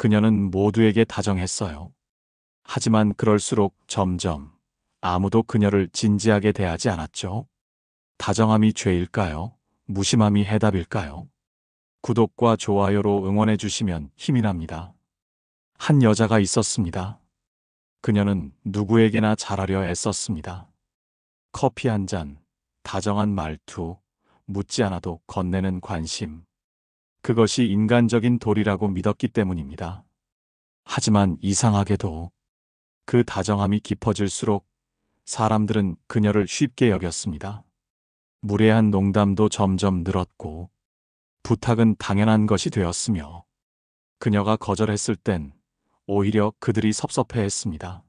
그녀는 모두에게 다정했어요. 하지만 그럴수록 점점 아무도 그녀를 진지하게 대하지 않았죠. 다정함이 죄일까요? 무심함이 해답일까요? 구독과 좋아요로 응원해 주시면 힘이 납니다. 한 여자가 있었습니다. 그녀는 누구에게나 잘하려 애썼습니다. 커피 한 잔, 다정한 말투, 묻지 않아도 건네는 관심. 그것이 인간적인 도리라고 믿었기 때문입니다. 하지만 이상하게도 그 다정함이 깊어질수록 사람들은 그녀를 쉽게 여겼습니다. 무례한 농담도 점점 늘었고 부탁은 당연한 것이 되었으며 그녀가 거절했을 땐 오히려 그들이 섭섭해했습니다.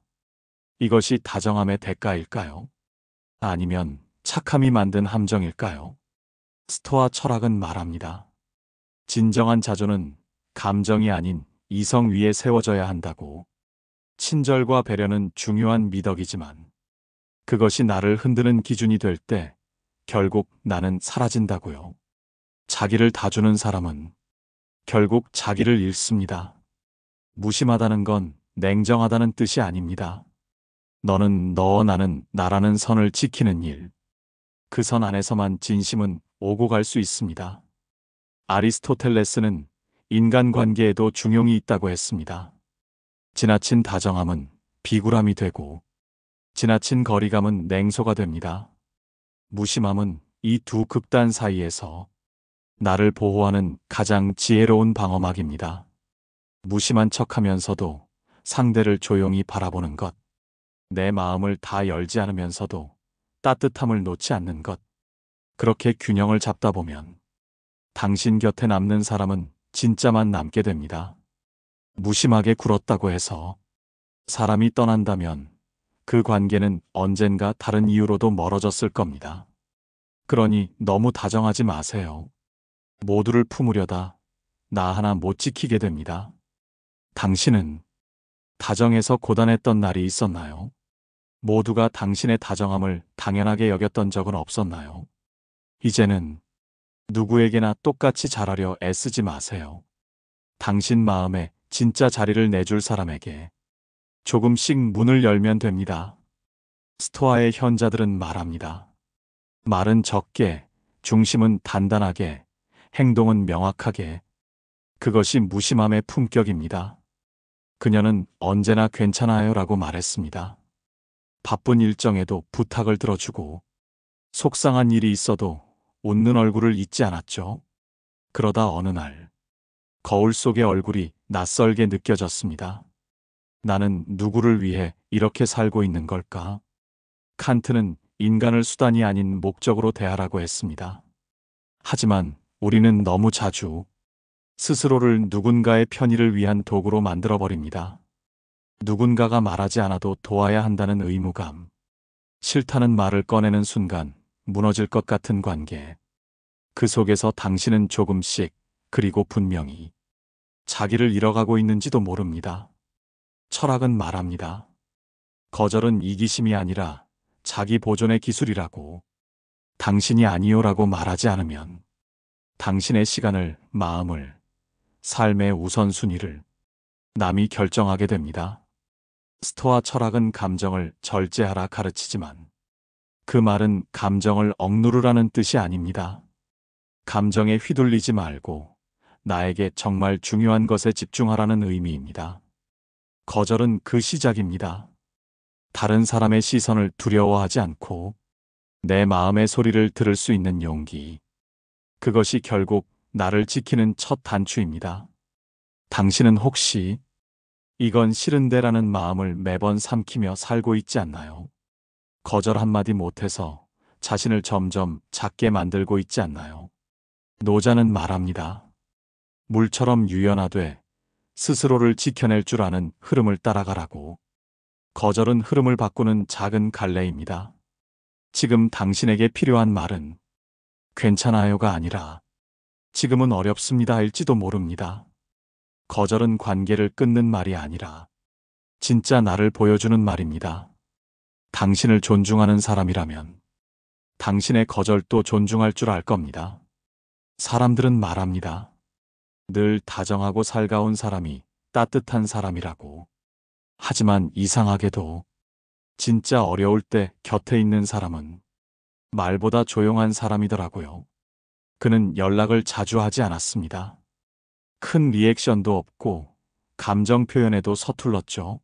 이것이 다정함의 대가일까요? 아니면 착함이 만든 함정일까요? 스토아 철학은 말합니다. 진정한 자조는 감정이 아닌 이성 위에 세워져야 한다고. 친절과 배려는 중요한 미덕이지만 그것이 나를 흔드는 기준이 될 때 결국 나는 사라진다고요. 자기를 다 주는 사람은 결국 자기를 잃습니다. 무심하다는 건 냉정하다는 뜻이 아닙니다. 너는 너, 나는 나라는 선을 지키는 일. 그 선 안에서만 진심은 오고 갈 수 있습니다. 아리스토텔레스는 인간관계에도 중용이 있다고 했습니다. 지나친 다정함은 비굴함이 되고 지나친 거리감은 냉소가 됩니다. 무심함은 이 두 극단 사이에서 나를 보호하는 가장 지혜로운 방어막입니다. 무심한 척하면서도 상대를 조용히 바라보는 것. 내 마음을 다 열지 않으면서도 따뜻함을 놓지 않는 것. 그렇게 균형을 잡다 보면 당신 곁에 남는 사람은 진짜만 남게 됩니다. 무심하게 굴었다고 해서 사람이 떠난다면 그 관계는 언젠가 다른 이유로도 멀어졌을 겁니다. 그러니 너무 다정하지 마세요. 모두를 품으려다 나 하나 못 지키게 됩니다. 당신은 다정해서 고단했던 날이 있었나요? 모두가 당신의 다정함을 당연하게 여겼던 적은 없었나요? 이제는 누구에게나 똑같이 잘하려 애쓰지 마세요. 당신 마음에 진짜 자리를 내줄 사람에게 조금씩 문을 열면 됩니다. 스토아의 현자들은 말합니다. 말은 적게, 중심은 단단하게, 행동은 명확하게. 그것이 무심함의 품격입니다. 그녀는 언제나 괜찮아요 라고 말했습니다. 바쁜 일정에도 부탁을 들어주고 속상한 일이 있어도 웃는 얼굴을 잊지 않았죠. 그러다 어느 날 거울 속의 얼굴이 낯설게 느껴졌습니다. 나는 누구를 위해 이렇게 살고 있는 걸까? 칸트는 인간을 수단이 아닌 목적으로 대하라고 했습니다. 하지만 우리는 너무 자주 스스로를 누군가의 편의를 위한 도구로 만들어버립니다. 누군가가 말하지 않아도 도와야 한다는 의무감. 싫다는 말을 꺼내는 순간 무너질 것 같은 관계. 그 속에서 당신은 조금씩 그리고 분명히 자기를 잃어가고 있는지도 모릅니다. 철학은 말합니다. 거절은 이기심이 아니라 자기 보존의 기술이라고. 당신이 아니요라고 말하지 않으면 당신의 시간을, 마음을, 삶의 우선순위를 남이 결정하게 됩니다. 스토아 철학은 감정을 절제하라 가르치지만 그 말은 감정을 억누르라는 뜻이 아닙니다. 감정에 휘둘리지 말고 나에게 정말 중요한 것에 집중하라는 의미입니다. 거절은 그 시작입니다. 다른 사람의 시선을 두려워하지 않고 내 마음의 소리를 들을 수 있는 용기. 그것이 결국 나를 지키는 첫 단추입니다. 당신은 혹시 이건 싫은데라는 마음을 매번 삼키며 살고 있지 않나요? 거절 한마디 못해서 자신을 점점 작게 만들고 있지 않나요? 노자는 말합니다. 물처럼 유연하되 스스로를 지켜낼 줄 아는 흐름을 따라가라고. 거절은 흐름을 바꾸는 작은 갈래입니다. 지금 당신에게 필요한 말은 괜찮아요가 아니라 지금은 어렵습니다일지도 모릅니다. 거절은 관계를 끊는 말이 아니라 진짜 나를 보여주는 말입니다. 당신을 존중하는 사람이라면 당신의 거절도 존중할 줄 알 겁니다. 사람들은 말합니다. 늘 다정하고 살가운 사람이 따뜻한 사람이라고. 하지만 이상하게도 진짜 어려울 때 곁에 있는 사람은 말보다 조용한 사람이더라고요. 그는 연락을 자주 하지 않았습니다. 큰 리액션도 없고 감정 표현에도 서툴렀죠.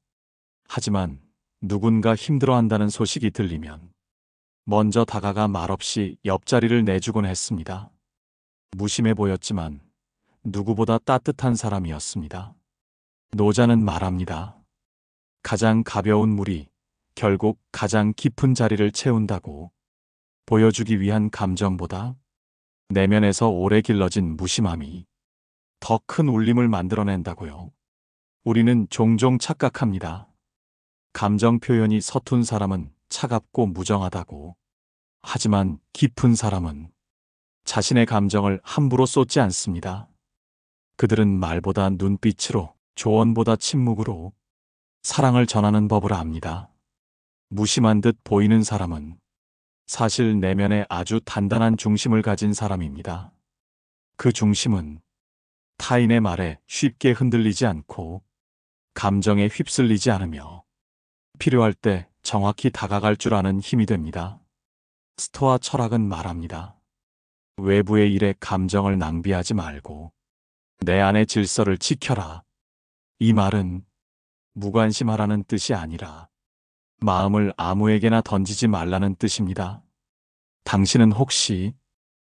하지만 누군가 힘들어한다는 소식이 들리면 먼저 다가가 말없이 옆자리를 내주곤 했습니다. 무심해 보였지만 누구보다 따뜻한 사람이었습니다. 노자는 말합니다. 가장 가벼운 물이 결국 가장 깊은 자리를 채운다고. 보여주기 위한 감정보다 내면에서 오래 길러진 무심함이 더 큰 울림을 만들어낸다고요. 우리는 종종 착각합니다. 감정 표현이 서툰 사람은 차갑고 무정하다고. 하지만 깊은 사람은 자신의 감정을 함부로 쏟지 않습니다. 그들은 말보다 눈빛으로, 조언보다 침묵으로 사랑을 전하는 법을 압니다. 무심한 듯 보이는 사람은 사실 내면에 아주 단단한 중심을 가진 사람입니다. 그 중심은 타인의 말에 쉽게 흔들리지 않고 감정에 휩쓸리지 않으며 필요할 때 정확히 다가갈 줄 아는 힘이 됩니다. 스토아 철학은 말합니다. 외부의 일에 감정을 낭비하지 말고 내 안의 질서를 지켜라. 이 말은 무관심하라는 뜻이 아니라 마음을 아무에게나 던지지 말라는 뜻입니다. 당신은 혹시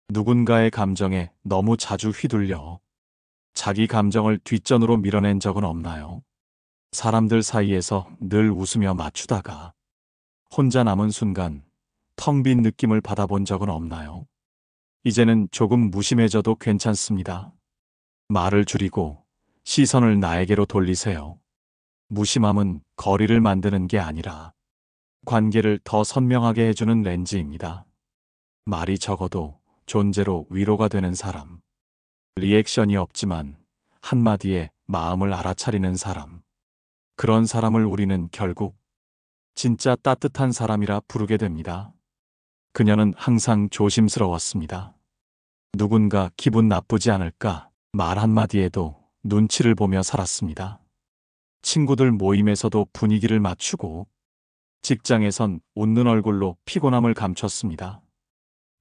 누군가의 감정에 너무 자주 휘둘려 자기 감정을 뒷전으로 밀어낸 적은 없나요? 사람들 사이에서 늘 웃으며 맞추다가 혼자 남은 순간 텅 빈 느낌을 받아본 적은 없나요? 이제는 조금 무심해져도 괜찮습니다. 말을 줄이고 시선을 나에게로 돌리세요. 무심함은 거리를 만드는 게 아니라 관계를 더 선명하게 해주는 렌즈입니다. 말이 적어도 존재로 위로가 되는 사람. 리액션이 없지만 한마디에 마음을 알아차리는 사람. 그런 사람을 우리는 결국 진짜 따뜻한 사람이라 부르게 됩니다. 그녀는 항상 조심스러웠습니다. 누군가 기분 나쁘지 않을까 말 한마디에도 눈치를 보며 살았습니다. 친구들 모임에서도 분위기를 맞추고 직장에선 웃는 얼굴로 피곤함을 감췄습니다.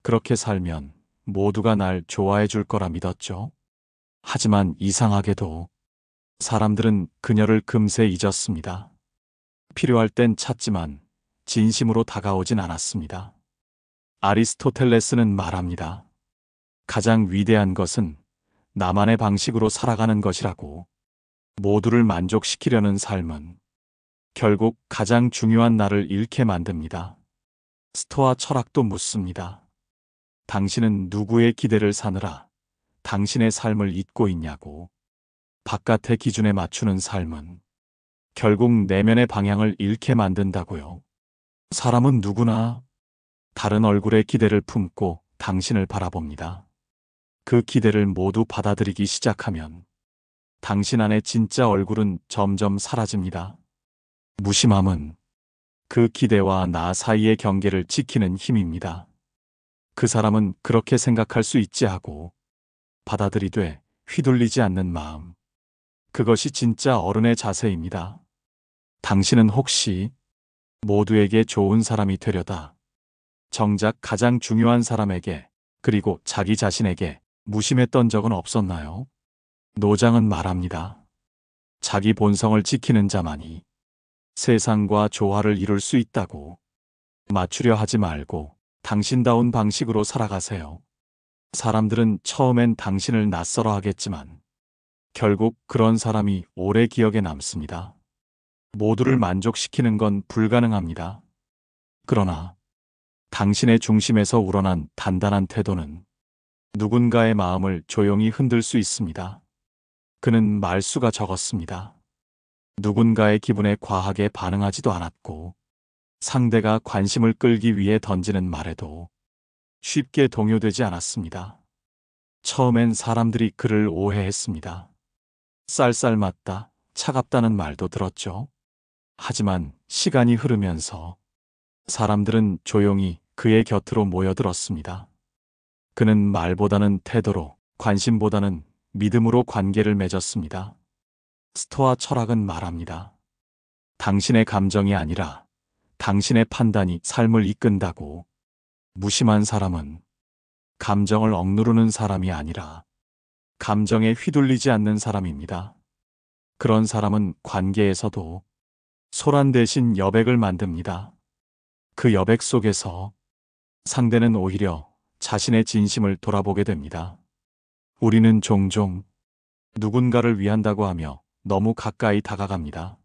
그렇게 살면 모두가 날 좋아해 줄 거라 믿었죠. 하지만 이상하게도 사람들은 그녀를 금세 잊었습니다. 필요할 땐 찾지만 진심으로 다가오진 않았습니다. 아리스토텔레스는 말합니다. 가장 위대한 것은 나만의 방식으로 살아가는 것이라고. 모두를 만족시키려는 삶은 결국 가장 중요한 나를 잃게 만듭니다. 스토아 철학도 묻습니다. 당신은 누구의 기대를 사느라 당신의 삶을 잊고 있냐고. 바깥의 기준에 맞추는 삶은 결국 내면의 방향을 잃게 만든다고요. 사람은 누구나 다른 얼굴의 기대를 품고 당신을 바라봅니다. 그 기대를 모두 받아들이기 시작하면 당신 안의 진짜 얼굴은 점점 사라집니다. 무심함은 그 기대와 나 사이의 경계를 지키는 힘입니다. 그 사람은 그렇게 생각할 수 있지 하고 받아들이되 휘둘리지 않는 마음. 그것이 진짜 어른의 자세입니다. 당신은 혹시 모두에게 좋은 사람이 되려다 정작 가장 중요한 사람에게 그리고 자기 자신에게 무심했던 적은 없었나요? 노장은 말합니다. 자기 본성을 지키는 자만이 세상과 조화를 이룰 수 있다고. 맞추려 하지 말고 당신다운 방식으로 살아가세요. 사람들은 처음엔 당신을 낯설어 하겠지만 결국 그런 사람이 오래 기억에 남습니다. 모두를 만족시키는 건 불가능합니다. 그러나 당신의 중심에서 우러난 단단한 태도는 누군가의 마음을 조용히 흔들 수 있습니다. 그는 말수가 적었습니다. 누군가의 기분에 과하게 반응하지도 않았고 상대가 관심을 끌기 위해 던지는 말에도 쉽게 동요되지 않았습니다. 처음엔 사람들이 그를 오해했습니다. 쌀쌀맞다, 차갑다는 말도 들었죠. 하지만 시간이 흐르면서 사람들은 조용히 그의 곁으로 모여들었습니다. 그는 말보다는 태도로, 관심보다는 믿음으로 관계를 맺었습니다. 스토아 철학은 말합니다. 당신의 감정이 아니라 당신의 판단이 삶을 이끈다고. 무심한 사람은 감정을 억누르는 사람이 아니라 감정에 휘둘리지 않는 사람입니다. 그런 사람은 관계에서도 소란 대신 여백을 만듭니다. 그 여백 속에서 상대는 오히려 자신의 진심을 돌아보게 됩니다. 우리는 종종 누군가를 위한다고 하며 너무 가까이 다가갑니다.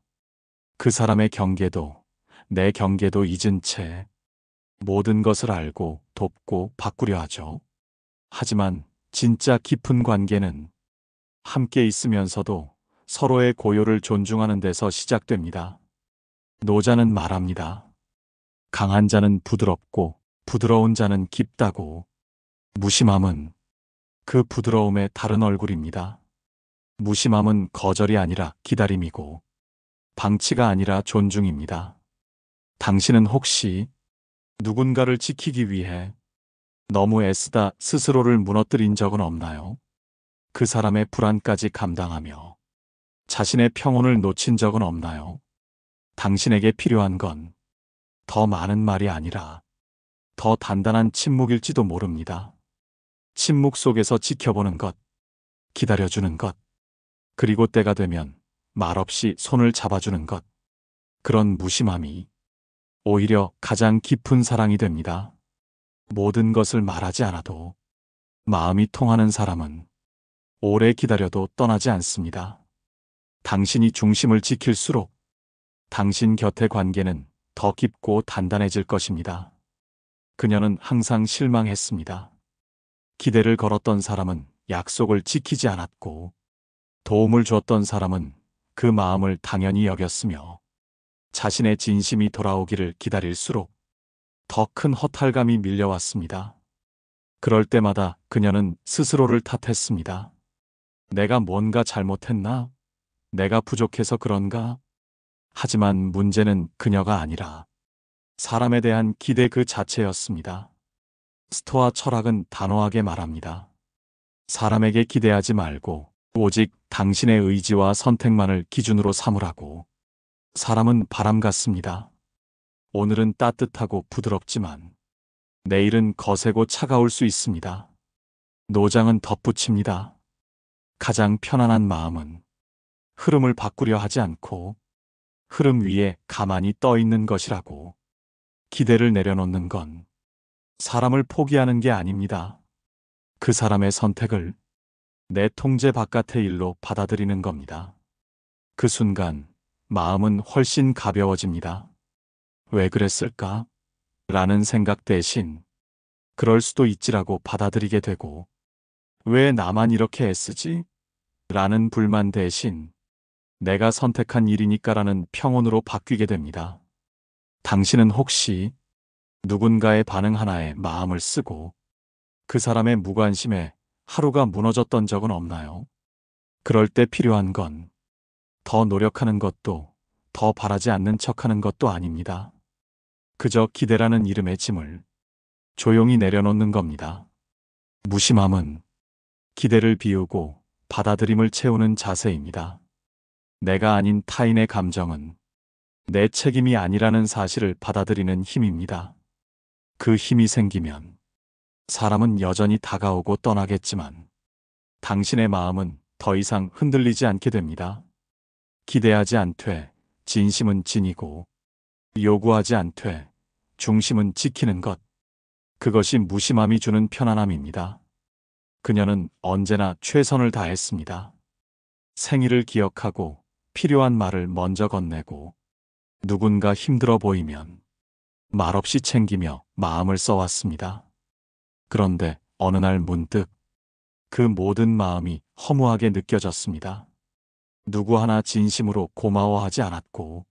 그 사람의 경계도 내 경계도 잊은 채 모든 것을 알고 돕고 바꾸려 하죠. 하지만 진짜 깊은 관계는 함께 있으면서도 서로의 고요를 존중하는 데서 시작됩니다. 노자는 말합니다. 강한 자는 부드럽고 부드러운 자는 깊다고. 무심함은 그 부드러움의 다른 얼굴입니다. 무심함은 거절이 아니라 기다림이고 방치가 아니라 존중입니다. 당신은 혹시 누군가를 지키기 위해 너무 애쓰다 스스로를 무너뜨린 적은 없나요? 그 사람의 불안까지 감당하며 자신의 평온을 놓친 적은 없나요? 당신에게 필요한 건 더 많은 말이 아니라 더 단단한 침묵일지도 모릅니다. 침묵 속에서 지켜보는 것, 기다려주는 것, 그리고 때가 되면 말없이 손을 잡아주는 것. 그런 무심함이 오히려 가장 깊은 사랑이 됩니다. 모든 것을 말하지 않아도 마음이 통하는 사람은 오래 기다려도 떠나지 않습니다. 당신이 중심을 지킬수록 당신 곁의 관계는 더 깊고 단단해질 것입니다. 그녀는 항상 실망했습니다. 기대를 걸었던 사람은 약속을 지키지 않았고 도움을 줬던 사람은 그 마음을 당연히 여겼으며 자신의 진심이 돌아오기를 기다릴수록 더 큰 허탈감이 밀려왔습니다. 그럴 때마다 그녀는 스스로를 탓했습니다. 내가 뭔가 잘못했나? 내가 부족해서 그런가? 하지만 문제는 그녀가 아니라 사람에 대한 기대 그 자체였습니다. 스토아 철학은 단호하게 말합니다. 사람에게 기대하지 말고 오직 당신의 의지와 선택만을 기준으로 삼으라고. 사람은 바람 같습니다. 오늘은 따뜻하고 부드럽지만 내일은 거세고 차가울 수 있습니다. 노장은 덧붙입니다. 가장 편안한 마음은 흐름을 바꾸려 하지 않고 흐름 위에 가만히 떠 있는 것이라고. 기대를 내려놓는 건 사람을 포기하는 게 아닙니다. 그 사람의 선택을 내 통제 바깥의 일로 받아들이는 겁니다. 그 순간 마음은 훨씬 가벼워집니다. 왜 그랬을까? 라는 생각 대신 그럴 수도 있지라고 받아들이게 되고, 왜 나만 이렇게 애쓰지? 라는 불만 대신 내가 선택한 일이니까라는 평온으로 바뀌게 됩니다. 당신은 혹시 누군가의 반응 하나에 마음을 쓰고 그 사람의 무관심에 하루가 무너졌던 적은 없나요? 그럴 때 필요한 건 더 노력하는 것도 더 바라지 않는 척하는 것도 아닙니다. 그저 기대라는 이름의 짐을 조용히 내려놓는 겁니다. 무심함은 기대를 비우고 받아들임을 채우는 자세입니다. 내가 아닌 타인의 감정은 내 책임이 아니라는 사실을 받아들이는 힘입니다. 그 힘이 생기면 사람은 여전히 다가오고 떠나겠지만 당신의 마음은 더 이상 흔들리지 않게 됩니다. 기대하지 않되 진심은 지니고 요구하지 않되 중심은 지키는 것. 그것이 무심함이 주는 편안함입니다. 그녀는 언제나 최선을 다했습니다. 생일을 기억하고 필요한 말을 먼저 건네고 누군가 힘들어 보이면 말없이 챙기며 마음을 써왔습니다. 그런데 어느 날 문득 그 모든 마음이 허무하게 느껴졌습니다. 누구 하나 진심으로 고마워하지 않았고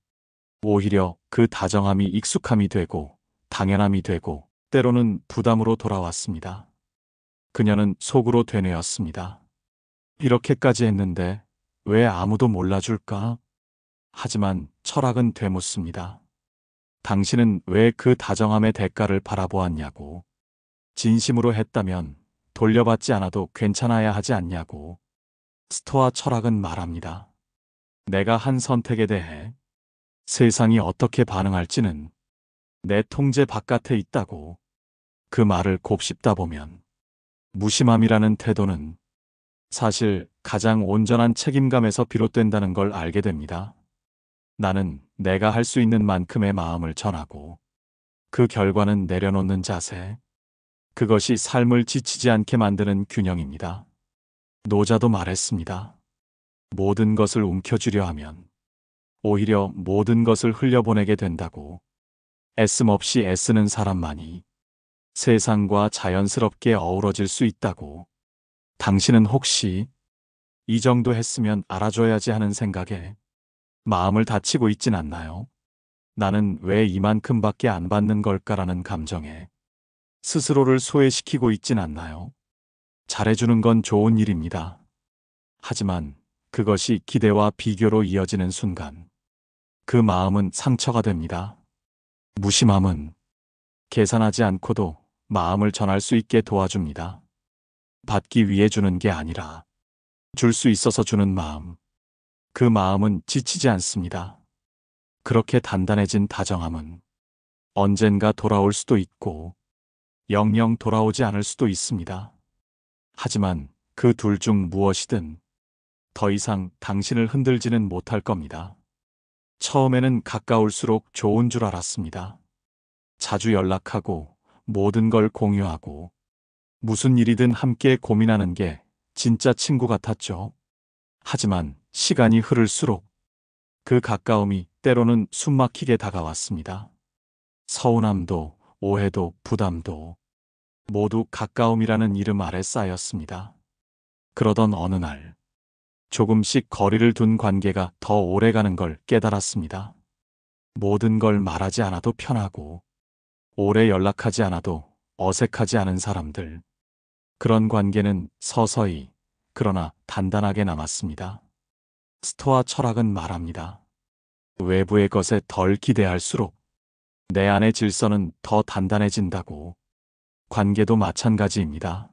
오히려 그 다정함이 익숙함이 되고 당연함이 되고 때로는 부담으로 돌아왔습니다. 그녀는 속으로 되뇌었습니다. 이렇게까지 했는데 왜 아무도 몰라줄까? 하지만 철학은 되묻습니다. 당신은 왜 그 다정함의 대가를 바라보았냐고. 진심으로 했다면 돌려받지 않아도 괜찮아야 하지 않냐고. 스토아 철학은 말합니다. 내가 한 선택에 대해 세상이 어떻게 반응할지는 내 통제 바깥에 있다고. 그 말을 곱씹다 보면 무심함이라는 태도는 사실 가장 온전한 책임감에서 비롯된다는 걸 알게 됩니다. 나는 내가 할 수 있는 만큼의 마음을 전하고 그 결과는 내려놓는 자세. 그것이 삶을 지치지 않게 만드는 균형입니다. 노자도 말했습니다. 모든 것을 움켜쥐려 하면 오히려 모든 것을 흘려보내게 된다고. 애씀없이 애쓰는 사람만이 세상과 자연스럽게 어우러질 수 있다고. 당신은 혹시 이 정도 했으면 알아줘야지 하는 생각에 마음을 다치고 있진 않나요? 나는 왜 이만큼밖에 안 받는 걸까라는 감정에 스스로를 소외시키고 있진 않나요? 잘해주는 건 좋은 일입니다. 하지만 그것이 기대와 비교로 이어지는 순간 그 마음은 상처가 됩니다. 무심함은 계산하지 않고도 마음을 전할 수 있게 도와줍니다. 받기 위해 주는 게 아니라 줄 수 있어서 주는 마음. 그 마음은 지치지 않습니다. 그렇게 단단해진 다정함은 언젠가 돌아올 수도 있고 영영 돌아오지 않을 수도 있습니다. 하지만 그 둘 중 무엇이든 더 이상 당신을 흔들지는 못할 겁니다. 처음에는 가까울수록 좋은 줄 알았습니다. 자주 연락하고 모든 걸 공유하고 무슨 일이든 함께 고민하는 게 진짜 친구 같았죠. 하지만 시간이 흐를수록 그 가까움이 때로는 숨막히게 다가왔습니다. 서운함도 오해도 부담도 모두 가까움이라는 이름 아래 쌓였습니다. 그러던 어느 날 조금씩 거리를 둔 관계가 더 오래가는 걸 깨달았습니다. 모든 걸 말하지 않아도 편하고 오래 연락하지 않아도 어색하지 않은 사람들. 그런 관계는 서서히 그러나 단단하게 남았습니다. 스토아 철학은 말합니다. 외부의 것에 덜 기대할수록 내 안의 질서는 더 단단해진다고. 관계도 마찬가지입니다.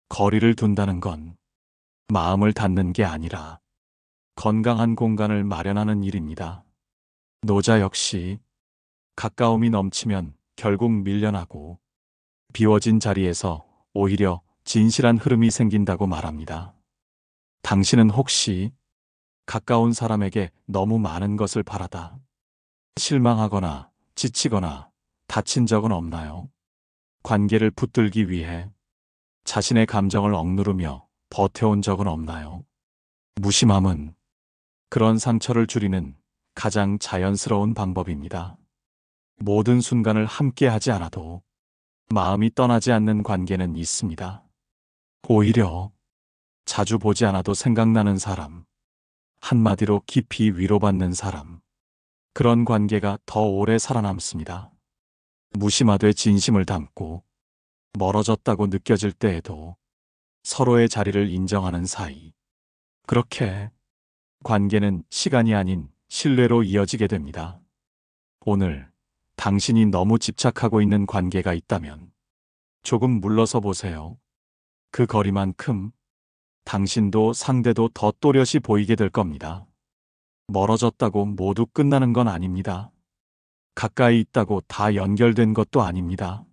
거리를 둔다는 건 마음을 닫는 게 아니라 건강한 공간을 마련하는 일입니다. 노자 역시 가까움이 넘치면 결국 밀려나고 비워진 자리에서 오히려 진실한 흐름이 생긴다고 말합니다. 당신은 혹시 가까운 사람에게 너무 많은 것을 바라다 실망하거나 지치거나 다친 적은 없나요? 관계를 붙들기 위해 자신의 감정을 억누르며 버텨온 적은 없나요? 무심함은 그런 상처를 줄이는 가장 자연스러운 방법입니다. 모든 순간을 함께 하지 않아도 마음이 떠나지 않는 관계는 있습니다. 오히려 자주 보지 않아도 생각나는 사람, 한마디로 깊이 위로받는 사람, 그런 관계가 더 오래 살아남습니다. 무심하되 진심을 담고 멀어졌다고 느껴질 때에도 서로의 자리를 인정하는 사이. 그렇게 관계는 시간이 아닌 신뢰로 이어지게 됩니다. 오늘 당신이 너무 집착하고 있는 관계가 있다면 조금 물러서 보세요. 그 거리만큼 당신도 상대도 더 또렷이 보이게 될 겁니다. 멀어졌다고 모두 끝나는 건 아닙니다. 가까이 있다고 다 연결된 것도 아닙니다.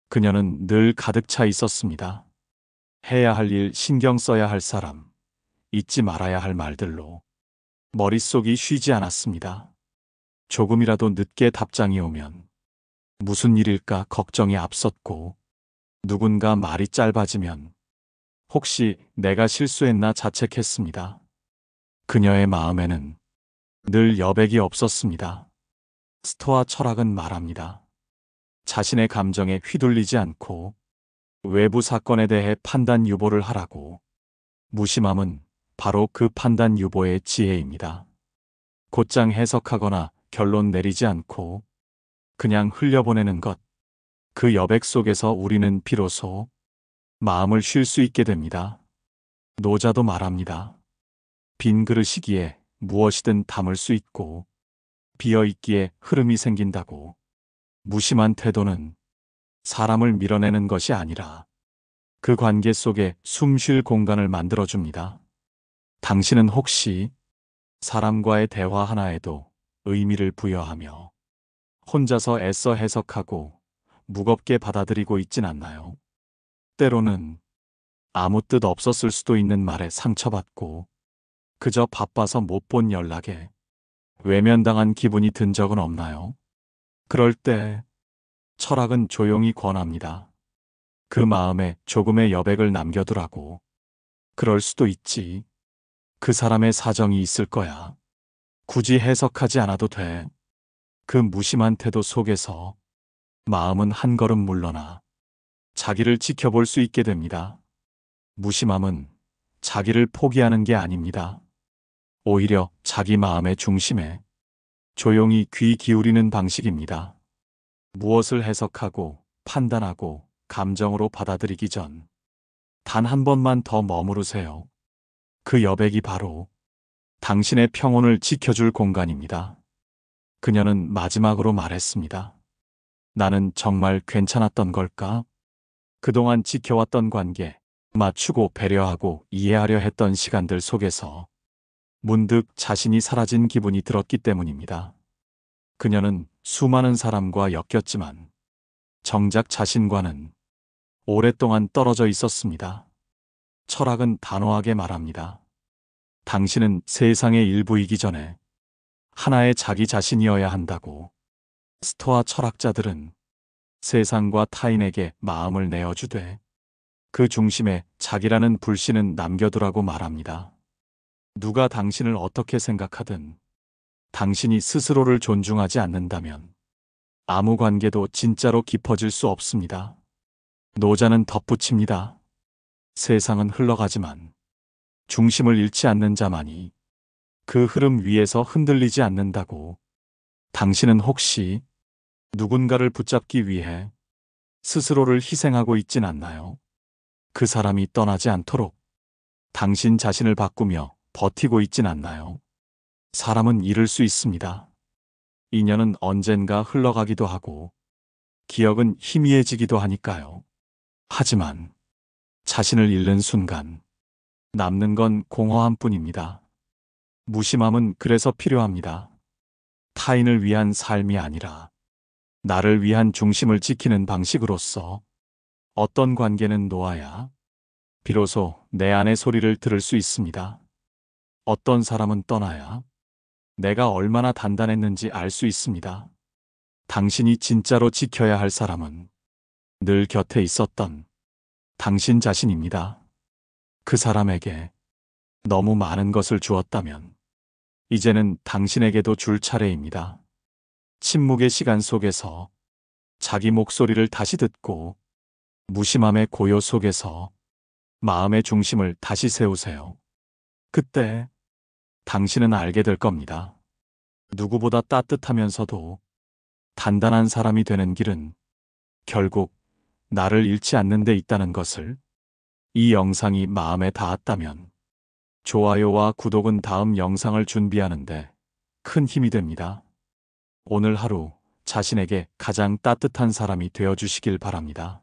그녀는 늘 가득 차 있었습니다. 해야 할 일, 신경 써야 할 사람, 잊지 말아야 할 말들로 머릿속이 쉬지 않았습니다. 조금이라도 늦게 답장이 오면 무슨 일일까 걱정이 앞섰고, 누군가 말이 짧아지면 혹시 내가 실수했나 자책했습니다. 그녀의 마음에는 늘 여백이 없었습니다. 스토아 철학은 말합니다. 자신의 감정에 휘둘리지 않고 외부 사건에 대해 판단 유보를 하라고. 무심함은 바로 그 판단 유보의 지혜입니다. 곧장 해석하거나 결론 내리지 않고 그냥 흘려보내는 것. 그 여백 속에서 우리는 비로소 마음을 쉴 수 있게 됩니다. 노자도 말합니다. 빈 그릇이기에 무엇이든 담을 수 있고 비어있기에 흐름이 생긴다고. 무심한 태도는 사람을 밀어내는 것이 아니라 그 관계 속에 숨 쉴 공간을 만들어줍니다. 당신은 혹시 사람과의 대화 하나에도 의미를 부여하며 혼자서 애써 해석하고 무겁게 받아들이고 있진 않나요? 때로는 아무 뜻 없었을 수도 있는 말에 상처받고 그저 바빠서 못 본 연락에 외면당한 기분이 든 적은 없나요? 그럴 때 철학은 조용히 권합니다. 그 마음에 조금의 여백을 남겨두라고. 그럴 수도 있지. 그 사람의 사정이 있을 거야. 굳이 해석하지 않아도 돼. 그 무심한 태도 속에서 마음은 한 걸음 물러나 자기를 지켜볼 수 있게 됩니다. 무심함은 자기를 포기하는 게 아닙니다. 오히려 자기 마음의 중심에 조용히 귀 기울이는 방식입니다. 무엇을 해석하고 판단하고 감정으로 받아들이기 전 단 한 번만 더 머무르세요. 그 여백이 바로 당신의 평온을 지켜줄 공간입니다. 그녀는 마지막으로 말했습니다. 나는 정말 괜찮았던 걸까? 그동안 지켜왔던 관계, 맞추고 배려하고 이해하려 했던 시간들 속에서 문득 자신이 사라진 기분이 들었기 때문입니다. 그녀는 수많은 사람과 엮였지만 정작 자신과는 오랫동안 떨어져 있었습니다. 철학은 단호하게 말합니다. 당신은 세상의 일부이기 전에 하나의 자기 자신이어야 한다고. 스토아 철학자들은 세상과 타인에게 마음을 내어주되 그 중심에 자기라는 불씨는 남겨두라고 말합니다. 누가 당신을 어떻게 생각하든 당신이 스스로를 존중하지 않는다면 아무 관계도 진짜로 깊어질 수 없습니다. 노자는 덧붙입니다. 세상은 흘러가지만 중심을 잃지 않는 자만이 그 흐름 위에서 흔들리지 않는다고. 당신은 혹시 누군가를 붙잡기 위해 스스로를 희생하고 있진 않나요? 그 사람이 떠나지 않도록 당신 자신을 바꾸며 버티고 있진 않나요? 사람은 잃을 수 있습니다. 인연은 언젠가 흘러가기도 하고 기억은 희미해지기도 하니까요. 하지만 자신을 잃는 순간 남는 건 공허함뿐입니다. 무심함은 그래서 필요합니다. 타인을 위한 삶이 아니라 나를 위한 중심을 지키는 방식으로서. 어떤 관계는 놓아야 비로소 내 안의 소리를 들을 수 있습니다. 어떤 사람은 떠나야 내가 얼마나 단단했는지 알 수 있습니다. 당신이 진짜로 지켜야 할 사람은 늘 곁에 있었던 당신 자신입니다. 그 사람에게 너무 많은 것을 주었다면 이제는 당신에게도 줄 차례입니다. 침묵의 시간 속에서 자기 목소리를 다시 듣고 무심함의 고요 속에서 마음의 중심을 다시 세우세요. 그때 당신은 알게 될 겁니다. 누구보다 따뜻하면서도 단단한 사람이 되는 길은 결국 나를 잃지 않는 데 있다는 것을. 이 영상이 마음에 닿았다면 좋아요와 구독은 다음 영상을 준비하는데 큰 힘이 됩니다. 오늘 하루 자신에게 가장 따뜻한 사람이 되어주시길 바랍니다.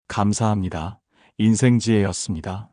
감사합니다. 인생지혜였습니다.